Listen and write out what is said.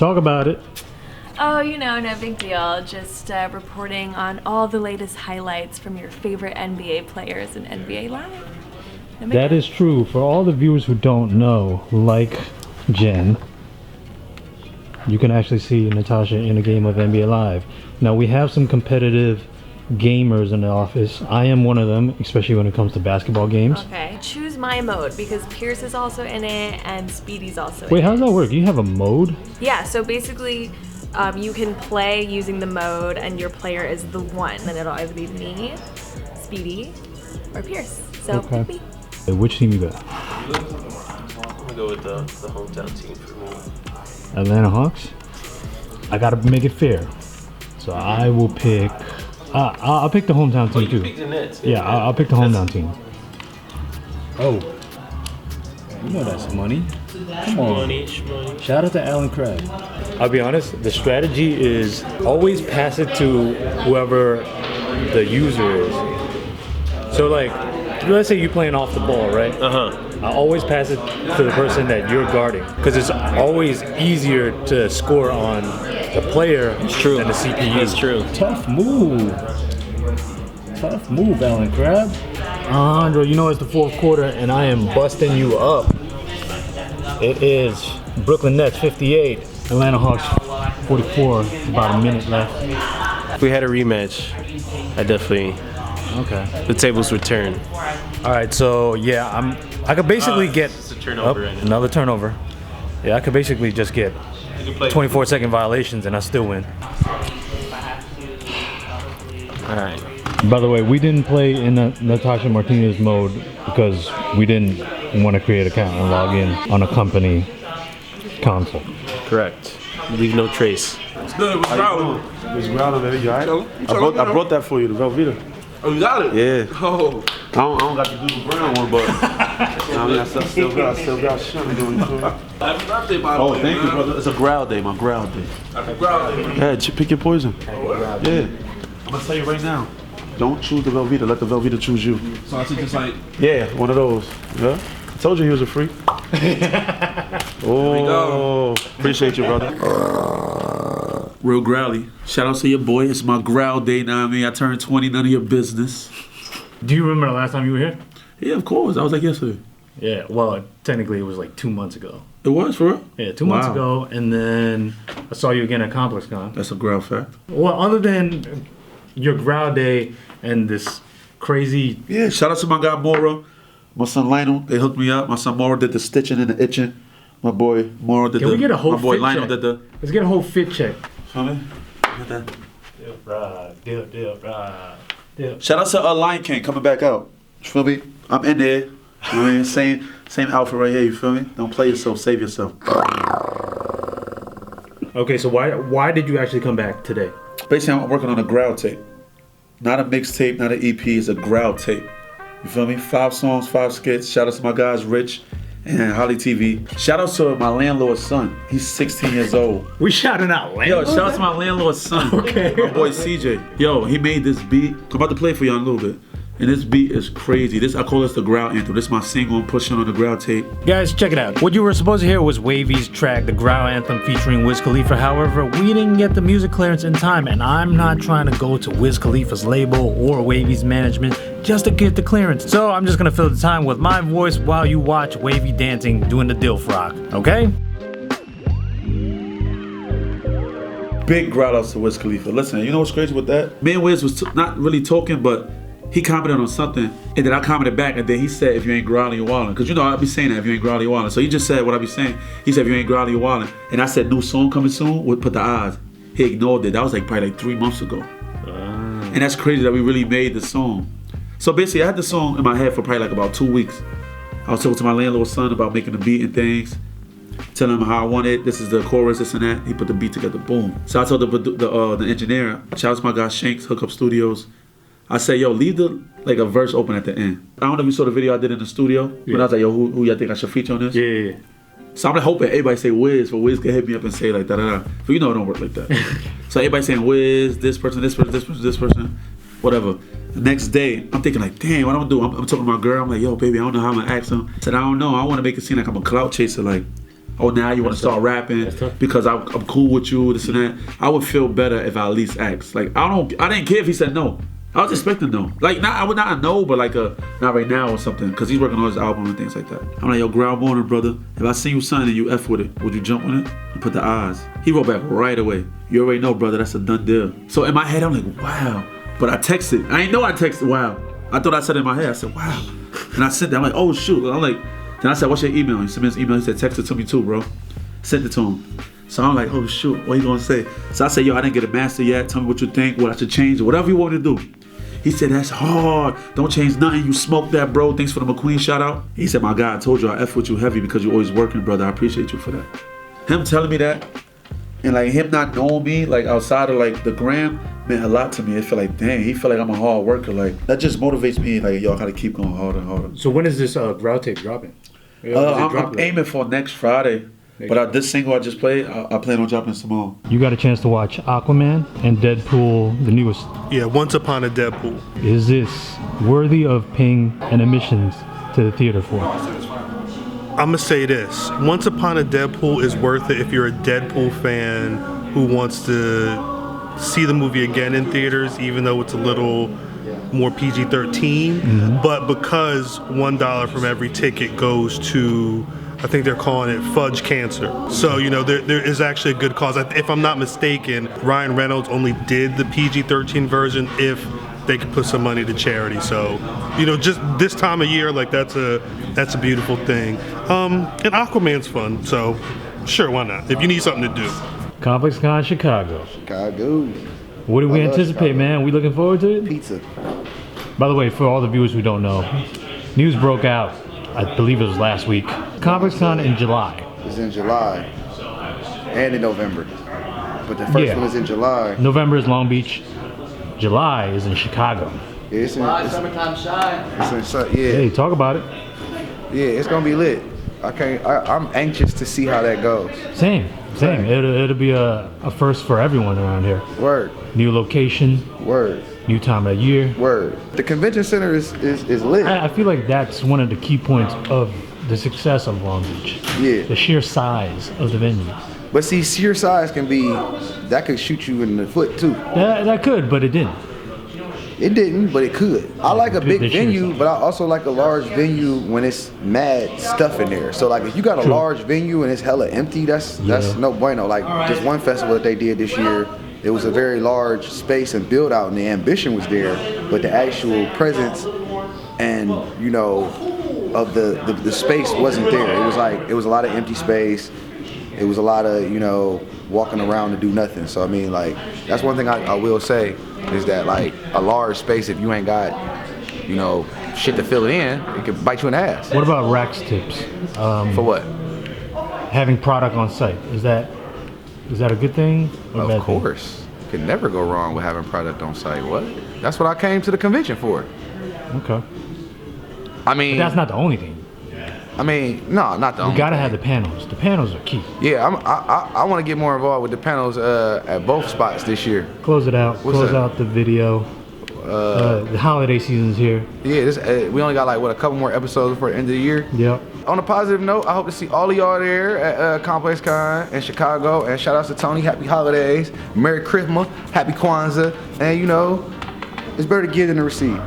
Talk about it. Oh, you know, no big deal. Just reporting on all the latest highlights from your favorite NBA players in NBA Live. That is true. For all the viewers who don't know, like Jen, you can actually see Natasha in a game of NBA Live. Now, we have some competitive gamers in the office. I am one of them, especially when it comes to basketball games. Okay, choose my mode because Pierce is also in it and Speedy's also in it. Wait, how does that work? You have a mode? Yeah, so basically you can play using the mode and your player is the one, and it'll either be me, Speedy, or Pierce. So okay. pick me. Hey, which team you got? I'm gonna go with the hometown team for me. Atlanta Hawks? I gotta make it fair. So I will pick... I'll pick the hometown team too. Pick the Nets. Yeah, I'll pick the hometown team. Oh. You know that's money. Come on. Money. Shout out to Alan Craig. I'll be honest, the strategy is always pass it to whoever the user is. So like, let's say you're playing off the ball, right? I always pass it to the person that you're guarding because it's always easier to score on the player than the CPU. That's true. Tough move. Tough move, Alan Crab. Alejandro, you know it's the fourth quarter and I am busting you up. It is Brooklyn Nets 58, Atlanta Hawks 44. About a minute left. If we had a rematch, I definitely. Okay. The tables would turn. All right, so yeah, I could basically get it's a turnover right now. another turnover. Yeah, I could basically just get 24-second violations and I still win. All right. By the way, we didn't play in the Natasha Martinez mode because we didn't want to create an account and log in on a company console. Correct. Leave no trace. It's good. What's growling? It's growling, baby. You all right? I brought that for you, the Velveeta. Oh, you got it? Yeah. Oh. I don't got the blue brown one, but I mean, I still got shit to do. Happy birthday, by the way. Oh, thank you, brother. It's a growl day, my growl day. Happy growl day. Yeah, pick your poison. Yeah. I'm gonna tell you right now. Don't choose the Velveeta. Let the Velveeta choose you. So I see just like. Yeah, one of those. Yeah. I told you he was a freak. Oh, appreciate you, brother. Real growly. Shout out to your boy. It's my growl day now. I mean, I turned 20. None of your business. Do you remember the last time you were here? Yeah, of course. I was like yesterday. Yeah, well, technically it was like 2 months ago. It was for real? Yeah, 2 months ago, and then I saw you again at ComplexCon. That's a growl fact. Well, other than your growl day and this crazy... Yeah, shout out to my guy Mora, my son Lionel. They hooked me up. My son Mora did the stitching and the itching. My boy Mora did Can we get a whole my boy fit Lionel check? did the... Let's get a whole fit check. Feel me? Get that. Dip. Shout out to Lion King coming back out. You feel me? I'm in there. You know what I mean? Same outfit right here. You feel me? Don't play yourself. Save yourself. Okay, so why did you actually come back today? Basically, I'm working on a growl tape. Not a mixtape, not an EP. It's a growl tape. You feel me? 5 songs, 5 skits. Shout out to my guys Rich and Holly TV. Shout out to my landlord's son. He's 16 years old. We shouting out Yo, landlord? shout out to my landlord's son. Okay. My boy CJ. Yo, he made this beat. I'm about to play it for y'all in a little bit. And this beat is crazy. I call this the growl anthem. This is my single I'm pushing on the growl tape. Guys, check it out. What you were supposed to hear was Wavy's track, The Growl Anthem, featuring Wiz Khalifa. However, we didn't get the music clearance in time, and I'm not trying to go to Wiz Khalifa's label or Wavy's management just to get the clearance. So I'm just gonna fill the time with my voice while you watch Wavy dancing, doing the Dilf Rock, okay? Big growl outs to Wiz Khalifa. Listen, you know what's crazy with that? Me and Wiz was not really talking, but he commented on something, and then I commented back, and then he said, if you ain't growling, you're wildin'. Because you know, I be saying that, if you ain't growling, you're wildin'. So he just said what I be saying. He said, if you ain't growling, you're wildin'. And I said, new song coming soon, would put the eyes. He ignored it. That was like probably like 3 months ago. And that's crazy that we really made the song. So basically, I had the song in my head for probably like about 2 weeks. I was talking to my landlord's son about making the beat and things. Telling him how I want it. This is the chorus, this and that. He put the beat together, boom. So I told the engineer, shout out to my guy Shanks, Hook Up Studios. I said, yo, leave a verse open at the end. I don't know if you saw the video I did in the studio, but I was like, yo, who y'all think I should feature on this? Yeah. So I'm like hoping everybody say Wiz, for Wiz can hit me up and say like da-da-da. But you know it don't work like that. So everybody saying Wiz, this person, whatever. The next day, I'm thinking like, damn, what I'm gonna do? I'm talking to my girl, I'm like, yo, baby, I don't know how I'm gonna ask him. I said, I don't know, I wanna make it seem like I'm a clout chaser, like, I oh, now you want to start rapping because I'm cool with you, this and that. I would feel better if I at least asked. Like, I didn't care if he said no. I was expecting no. Like, I would not know, but like not right now or something, because he's working on his album and things like that. I'm like, yo, ground morning, brother. If I see you something and you F with it, would you jump on it and put the eyes? He wrote back right away. You already know, brother, that's a done deal. So in my head, I'm like, wow. But I texted. I ain't know I texted, wow. I thought I said it in my head. I said, wow. And I sent that. I'm like, oh, shoot. I'm like, then I said, what's your email? He sent me his email. He said, text it to me too, bro. Sent it to him. So I'm like, oh, shoot. What you going to say? So I said, yo, I didn't get a master yet. Tell me what you think, what I should change, or whatever you want to do. He said, that's hard. Don't change nothing. You smoked that, bro. Thanks for the McQueen shout out. He said, my God, I told you I F with you heavy because you're always working, brother. I appreciate you for that. Him telling me that and like him not knowing me, like outside of like the gram, meant a lot to me. It felt like, dang, he felt like I'm a hard worker. Like that just motivates me. Like, yo, I gotta keep going harder and harder. So when is this ground tape dropping? I'm aiming for next Friday. But this single I just played, I plan on dropping some more. You got a chance to watch Aquaman and Deadpool, the newest. Yeah, Once Upon a Deadpool. Is this worthy of paying an admissions to the theater for? I'm gonna say this. Once Upon a Deadpool is worth it if you're a Deadpool fan who wants to see the movie again in theaters, even though it's a little more PG-13. But because $1 from every ticket goes to, I think they're calling it fudge cancer. So, you know, there is actually a good cause. If I'm not mistaken, Ryan Reynolds only did the PG-13 version if they could put some money to charity. So, you know, just this time of year, like that's a beautiful thing. And Aquaman's fun, so sure, why not? If you need something to do. ComplexCon Chicago. Chicago. What do we anticipate, man? We looking forward to it? Pizza. By the way, for all the viewers who don't know, news broke out, I believe it was last week. ComplexCon in July. It's in July and in November. But the first one is in July. November is Long Beach. July is in Chicago. Yeah, summertime shine. Yeah. Hey, talk about it. Yeah, it's gonna be lit. I'm anxious to see how that goes. Same. It'll be a first for everyone around here. Word. New location. Word. New time of year. Word. The convention center is lit. I feel like that's one of the key points of the success of Long Beach. Yeah. The sheer size of the venue. But see, sheer size that could shoot you in the foot too. That could, but it didn't. It didn't, but it could. I like a big venue, but I also like a large venue when it's mad stuff in there. So like if you got a large venue and it's hella empty, that's no bueno. Like this one festival that they did this year, it was a very large space and build out and the ambition was there, but the actual presence and, you know, of the space wasn't there. It was a lot of empty space. It was a lot of, you know, walking around to do nothing. So I mean, like, that's one thing I will say is that like a large space, if you ain't got, you know, shit to fill it in, it could bite you in the ass. What about Rax tips? For what? Having product on site. Is that a good thing or a bad thing? Of course. Could never go wrong with having product on site. What? That's what I came to the convention for. Okay. I mean, but that's not the only thing. I mean, no, not the only. You gotta have the panels. The panels are key. Yeah, I want to get more involved with the panels at both spots this year. Close it out. Close out the video. The holiday season's here. Yeah, we only got like a couple more episodes before the end of the year. Yep. On a positive note, I hope to see all of y'all there at ComplexCon in Chicago. And shout outs to Tony. Happy holidays. Merry Christmas. Happy Kwanzaa. And you know, it's better to give than to receive.